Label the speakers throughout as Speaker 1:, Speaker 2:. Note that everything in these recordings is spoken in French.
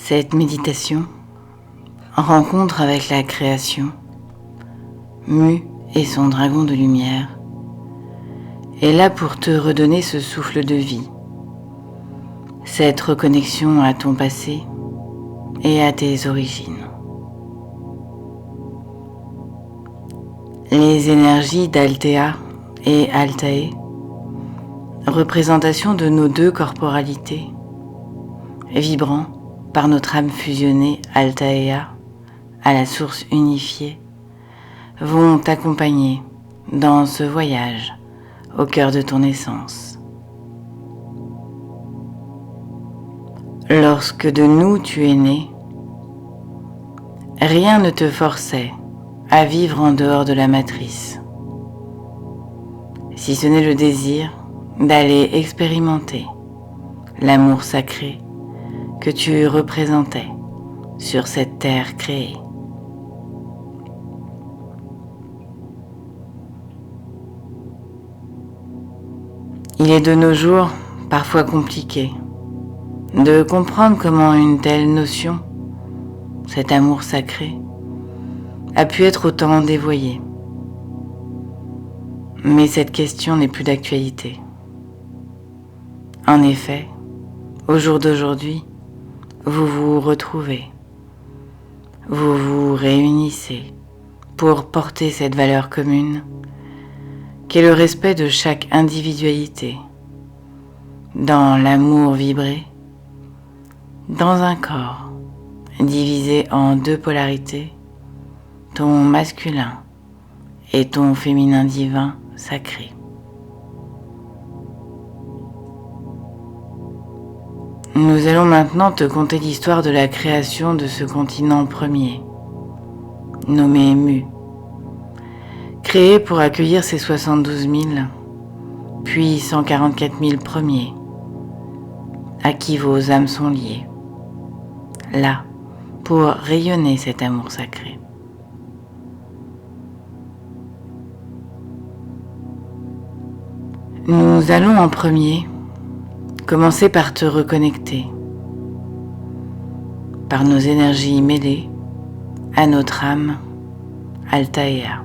Speaker 1: Cette méditation, rencontre avec la création, Mu et son dragon de lumière, est là pour te redonner ce souffle de vie, cette reconnexion à ton passé et à tes origines. Les énergies d'Althea et Altae, représentation de nos deux corporalités, vibrant par notre âme fusionnée Altaea à la source unifiée, vont t'accompagner dans ce voyage au cœur de ton essence. Lorsque de nous tu es né, rien ne te forçait à vivre en dehors de la matrice, si ce n'est le désir d'aller expérimenter l'amour sacré que tu représentais sur cette terre créée. Il est de nos jours parfois compliqué de comprendre comment une telle notion, cet amour sacré, a pu être autant dévoyé. Mais cette question n'est plus d'actualité. En effet, au jour d'aujourd'hui, vous vous retrouvez, vous vous réunissez pour porter cette valeur commune qu'est le respect de chaque individualité, dans l'amour vibré, dans un corps divisé en deux polarités, ton masculin et ton féminin divin sacré. Nous allons maintenant te conter l'histoire de la création de ce continent premier, nommé Mu, créé pour accueillir ses 72 000, puis 144 000 premiers, à qui vos âmes sont liées, là, pour rayonner cet amour sacré. Nous allons en premier commencer par te reconnecter, par nos énergies mêlées à notre âme Altaea.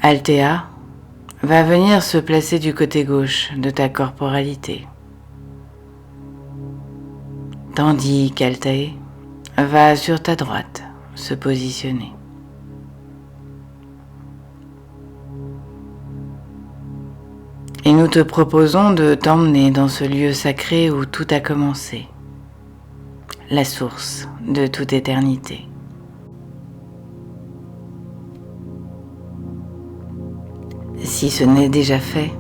Speaker 1: Althea va venir se placer du côté gauche de ta corporalité, tandis qu'Altae va sur ta droite se positionner. Et nous te proposons de t'emmener dans ce lieu sacré où tout a commencé, la source de toute éternité. Si ce n'est déjà fait,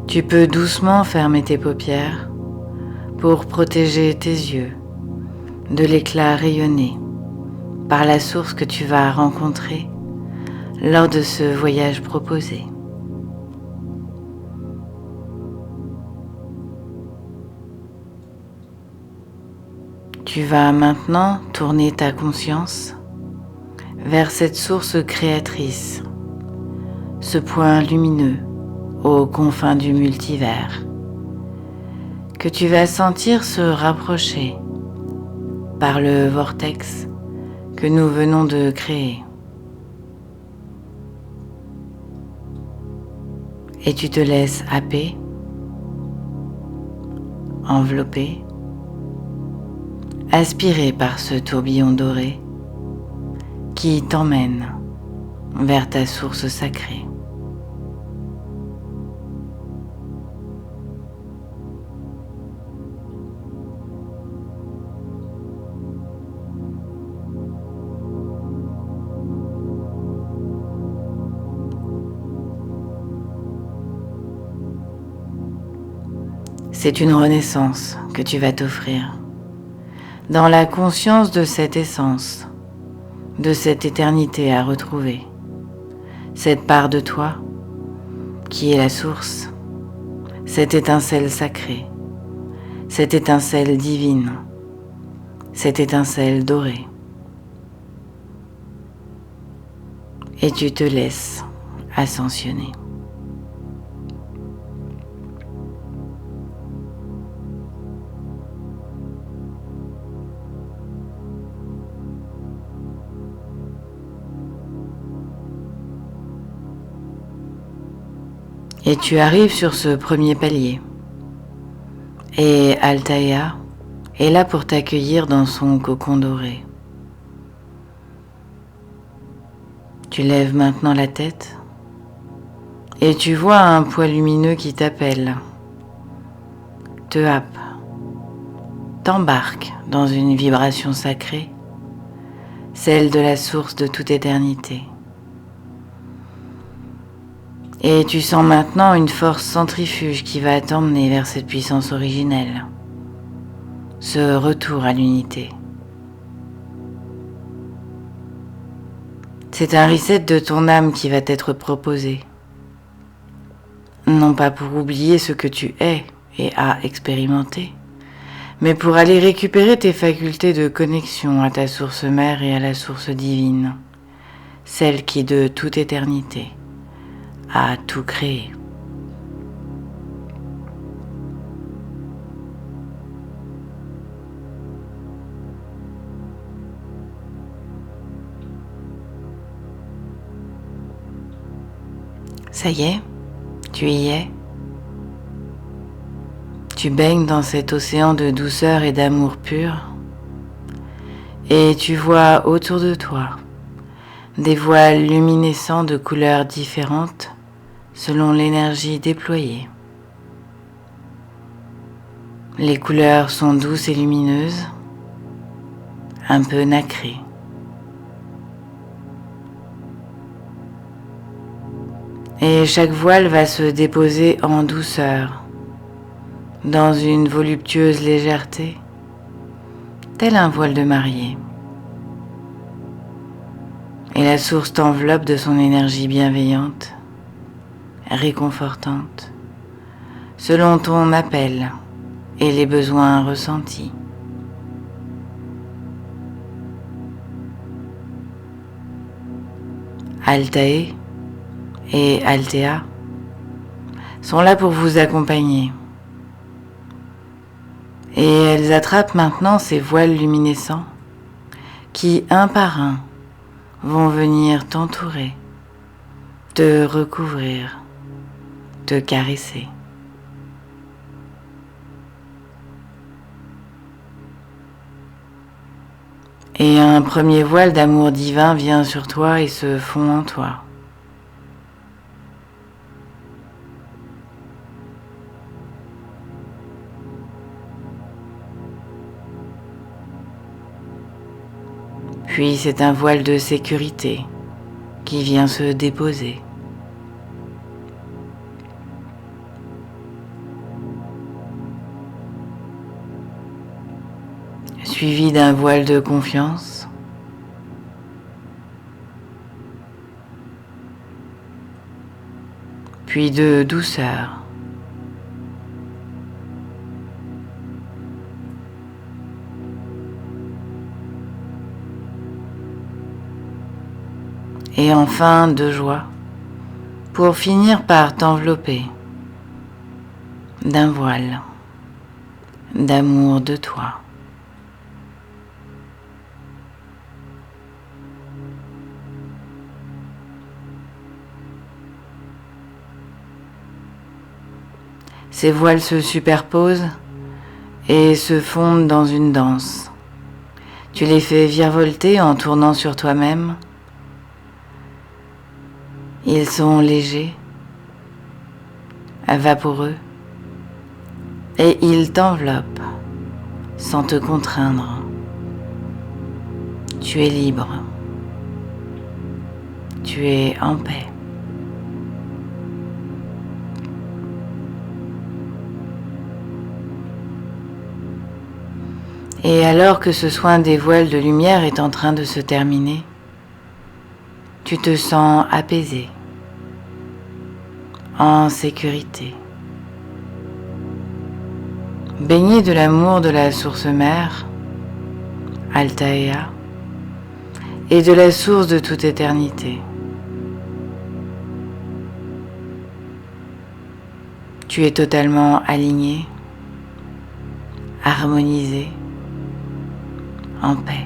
Speaker 1: tu peux doucement fermer tes paupières pour protéger tes yeux de l'éclat rayonné par la source que tu vas rencontrer lors de ce voyage proposé. Tu vas maintenant tourner ta conscience vers cette source créatrice, ce point lumineux aux confins du multivers, que tu vas sentir se rapprocher par le vortex que nous venons de créer. Et tu te laisses happer, envelopper, aspiré par ce tourbillon doré qui t'emmène vers ta source sacrée. C'est une renaissance que tu vas t'offrir, dans la conscience de cette essence, de cette éternité à retrouver, cette part de toi qui est la source, cette étincelle sacrée, cette étincelle divine, cette étincelle dorée. Et tu te laisses ascensionner. Et tu arrives sur ce premier palier. Et Altaïa est là pour t'accueillir dans son cocon doré. Tu lèves maintenant la tête et tu vois un poids lumineux qui t'appelle, te happe, t'embarque dans une vibration sacrée, celle de la source de toute éternité. Et tu sens maintenant une force centrifuge qui va t'emmener vers cette puissance originelle, ce retour à l'unité. C'est un reset de ton âme qui va t'être proposé. Non pas pour oublier ce que tu es et as expérimenté, mais pour aller récupérer tes facultés de connexion à ta source mère et à la source divine, celle qui de toute éternité a tout créé. Ça y est, tu y es. Tu baignes dans cet océan de douceur et d'amour pur et tu vois autour de toi des voiles luminescents de couleurs différentes selon l'énergie déployée. Les couleurs sont douces et lumineuses, un peu nacrées. Et chaque voile va se déposer en douceur, dans une voluptueuse légèreté, tel un voile de mariée. Et la source t'enveloppe de son énergie bienveillante, réconfortante, selon ton appel et les besoins ressentis. Altaï et Althea sont là pour vous accompagner. Et elles attrapent maintenant ces voiles luminescents qui, un par un, vont venir t'entourer, te recouvrir, te caresser. Et un premier voile d'amour divin vient sur toi et se fond en toi. Puis c'est un voile de sécurité qui vient se déposer. Suivi d'un voile de confiance. Puis de douceur. Et enfin de joie, pour finir par t'envelopper d'un voile d'amour de toi. Ces voiles se superposent et se fondent dans une danse. Tu les fais virevolter en tournant sur toi-même. Ils sont légers, vaporeux, et ils t'enveloppent sans te contraindre. Tu es libre. Tu es en paix. Et alors que ce soin des voiles de lumière est en train de se terminer, tu te sens apaisé, en sécurité, baigné de l'amour de la source mère, Altaïa, et de la source de toute éternité. Tu es totalement aligné, harmonisé, en paix.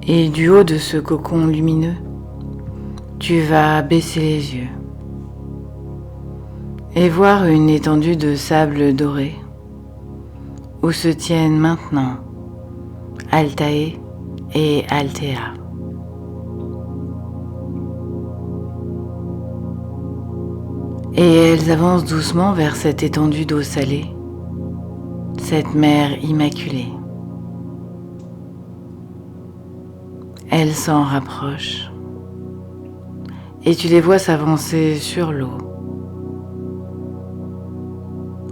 Speaker 1: Et du haut de ce cocon lumineux, Tu vas baisser les yeux et voir une étendue de sable doré où se tiennent maintenant Altaï et Althea. Et elles avancent doucement vers cette étendue d'eau salée, cette mer immaculée. Elles s'en rapprochent et tu les vois s'avancer sur l'eau.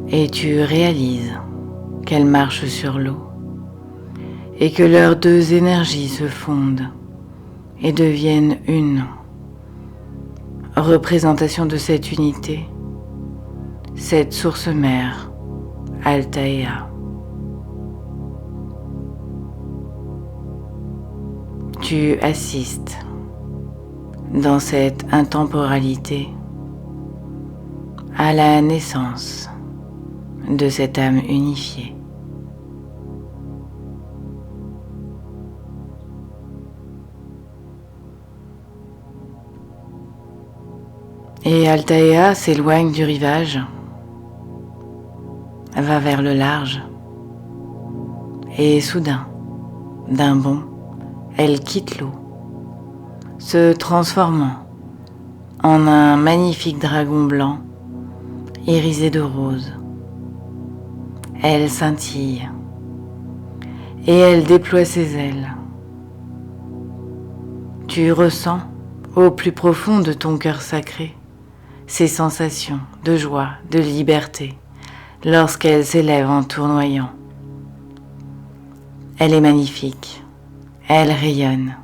Speaker 1: Et tu réalises qu'elles marchent sur l'eau et que leurs deux énergies se fondent et deviennent une. Représentation de cette unité, cette source mère, Altaïa. Tu assistes dans cette intemporalité à la naissance de cette âme unifiée. Et Altaïa s'éloigne du rivage, va vers le large, et soudain, d'un bond, elle quitte l'eau, se transformant en un magnifique dragon blanc, irisé de rose. Elle scintille, et elle déploie ses ailes. Tu ressens au plus profond de ton cœur sacré ces sensations de joie, de liberté, lorsqu'elle s'élève en tournoyant. Elle est magnifique, elle rayonne,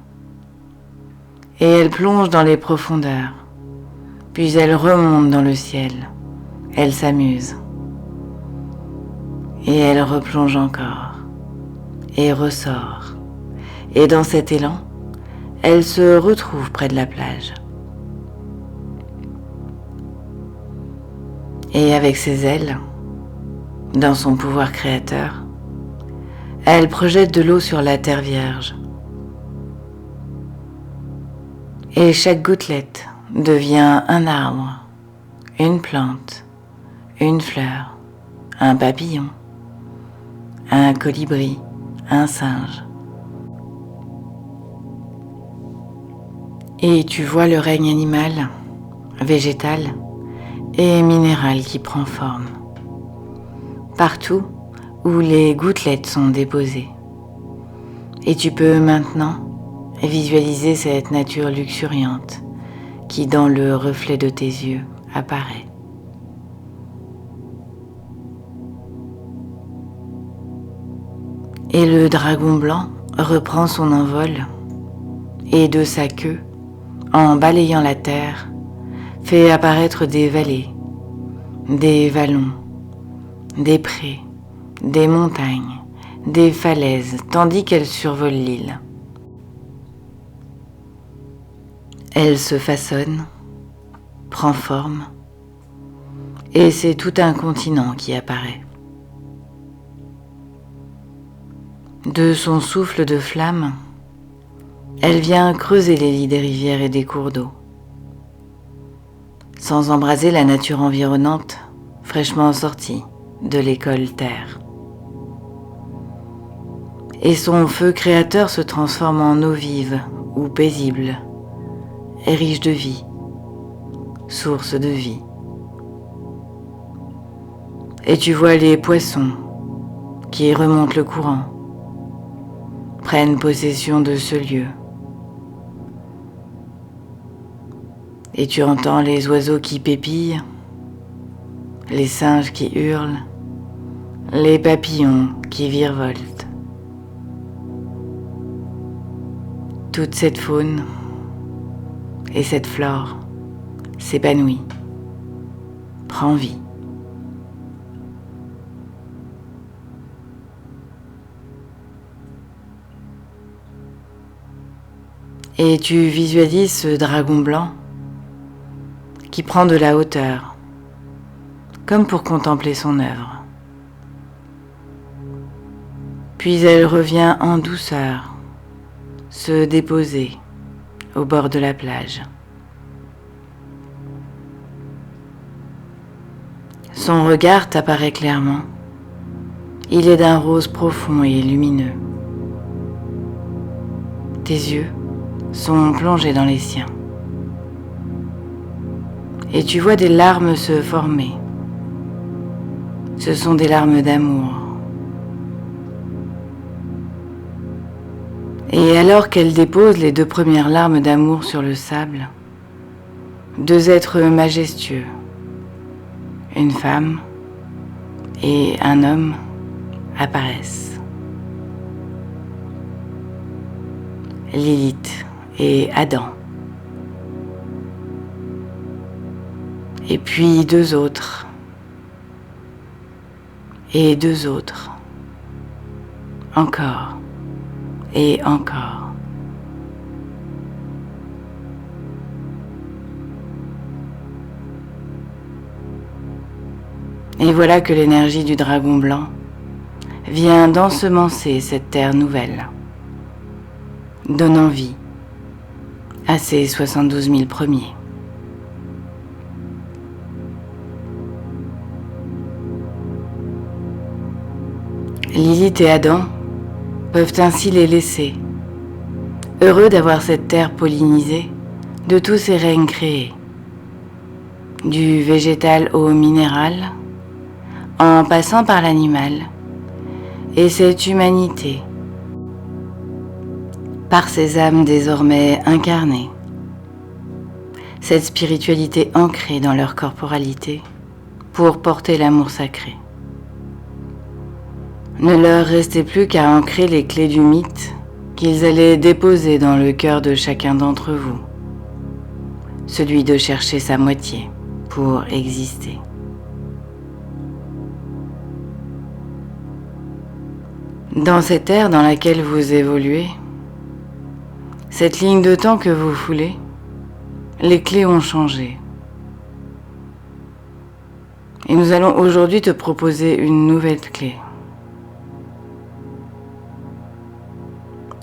Speaker 1: et elle plonge dans les profondeurs, puis elle remonte dans le ciel, elle s'amuse, et elle replonge encore, et ressort, et dans cet élan, elle se retrouve près de la plage. Et avec ses ailes, dans son pouvoir créateur, elle projette de l'eau sur la terre vierge. Et chaque gouttelette devient un arbre, une plante, une fleur, un papillon, un colibri, un singe. Et tu vois le règne animal, végétal et minéral qui prend forme, partout où les gouttelettes sont déposées. Et tu peux maintenant visualiser cette nature luxuriante qui, dans le reflet de tes yeux, apparaît. Et le dragon blanc reprend son envol et de sa queue, en balayant la terre, fait apparaître des vallées, des vallons, des prés, des montagnes, des falaises, tandis qu'elle survole l'île. Elle se façonne, prend forme, et c'est tout un continent qui apparaît. De son souffle de flamme, elle vient creuser les lits des rivières et des cours d'eau, sans embraser la nature environnante, fraîchement sortie de l'école Terre. Et son feu créateur se transforme en eau vive ou paisible, et riche de vie, source de vie. Et tu vois les poissons qui remontent le courant, prennent possession de ce lieu. Et tu entends les oiseaux qui pépillent, les singes qui hurlent, les papillons qui virevoltent. Toute cette faune et cette flore s'épanouit, prend vie. Et tu visualises ce dragon blanc qui prend de la hauteur, comme pour contempler son œuvre. Puis elle revient en douceur, se déposer au bord de la plage. Son regard t'apparaît clairement. Il est d'un rose profond et lumineux. Tes yeux sont plongés dans les siens. Et tu vois des larmes se former. Ce sont des larmes d'amour. Et alors qu'elle dépose les 2 premières larmes d'amour sur le sable, 2 êtres majestueux, une femme et un homme, apparaissent. Lilith et Adam. Et puis 2 autres. Et 2 autres. Encore. Et encore. Et voilà que l'énergie du dragon blanc vient d'ensemencer cette terre nouvelle, donnant vie à ces 72 000 premiers. Lilith et Adam peuvent ainsi les laisser, heureux d'avoir cette terre pollinisée de tous ces règnes créés, du végétal au minéral, en passant par l'animal, et cette humanité, par ces âmes désormais incarnées, cette spiritualité ancrée dans leur corporalité, pour porter l'amour sacré. Ne leur restait plus qu'à ancrer les clés du mythe qu'ils allaient déposer dans le cœur de chacun d'entre vous, celui de chercher sa moitié pour exister. Dans cette ère dans laquelle vous évoluez, cette ligne de temps que vous foulez, les clés ont changé. Et nous allons aujourd'hui te proposer une nouvelle clé.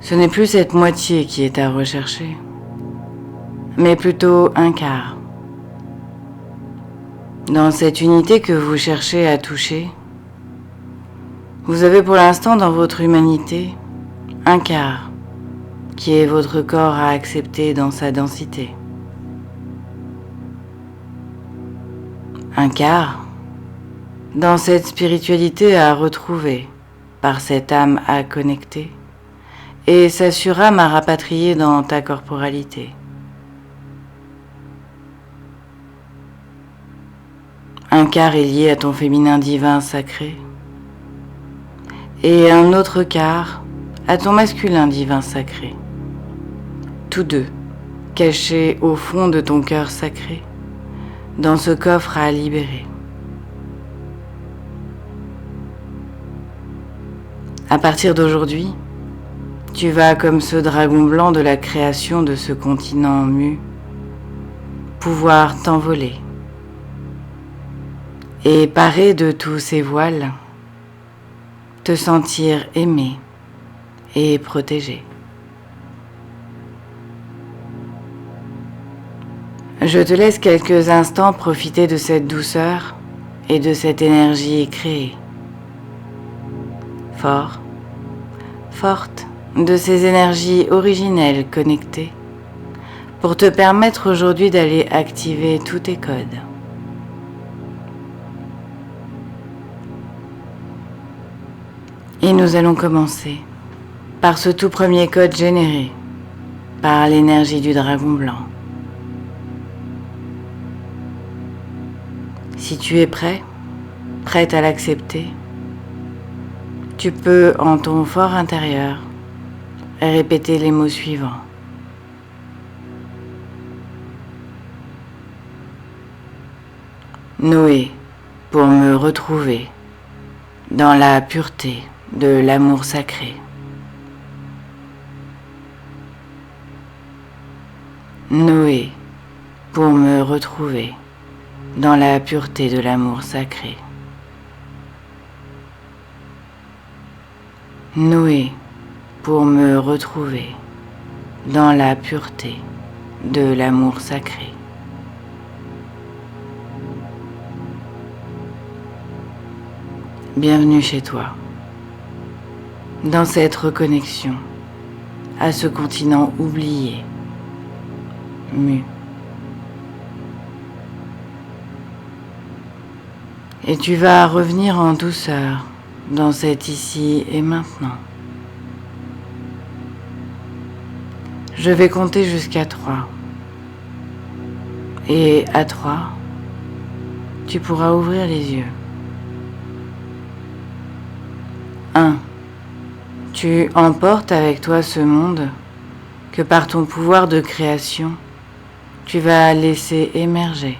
Speaker 1: Ce n'est plus cette moitié qui est à rechercher, mais plutôt un quart. Dans cette unité que vous cherchez à toucher, vous avez pour l'instant dans votre humanité un quart qui est votre corps à accepter dans sa densité. Un quart dans cette spiritualité à retrouver par cette âme à connecter et s'assure âme à rapatrier dans ta corporalité. Un quart est lié à ton féminin divin sacré et un autre quart à ton masculin divin sacré. Tous 2 cachés au fond de ton cœur sacré, dans ce coffre à libérer. À partir d'aujourd'hui, tu vas, comme ce dragon blanc de la création de ce continent mu, pouvoir t'envoler et, paré de tous ces voiles, te sentir aimé et protégé. Je te laisse quelques instants profiter de cette douceur et de cette énergie créée. Fort, forte de ces énergies originelles connectées pour te permettre aujourd'hui d'aller activer tous tes codes. Et nous allons commencer par ce tout premier code généré par l'énergie du dragon blanc. Si tu es prêt, prête à l'accepter, tu peux, en ton fort intérieur, répéter les mots suivants. Noé, pour me retrouver dans la pureté de l'amour sacré. Noé, pour me retrouver dans la pureté de l'amour sacré. Noé, pour me retrouver dans la pureté de l'amour sacré. Bienvenue chez toi, dans cette reconnexion à ce continent oublié, mu. Et tu vas revenir en douceur dans cet ici et maintenant. Je vais compter jusqu'à 3. Et à 3, tu pourras ouvrir les yeux. 1. Tu emportes avec toi ce monde que par ton pouvoir de création, tu vas laisser émerger.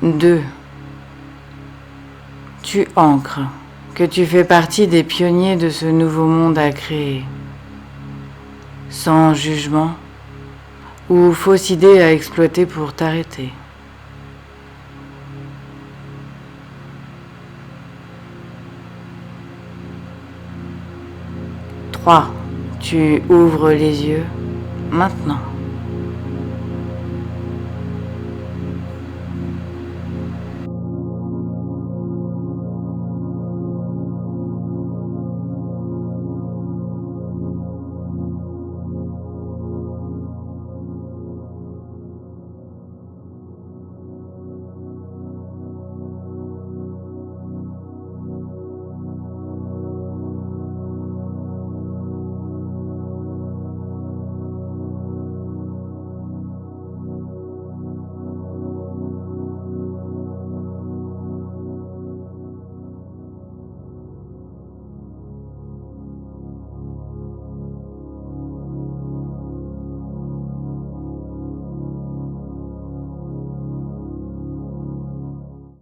Speaker 1: 2. Tu ancres que tu fais partie des pionniers de ce nouveau monde à créer, sans jugement ou fausse idée à exploiter pour t'arrêter. 3. Tu ouvres les yeux maintenant.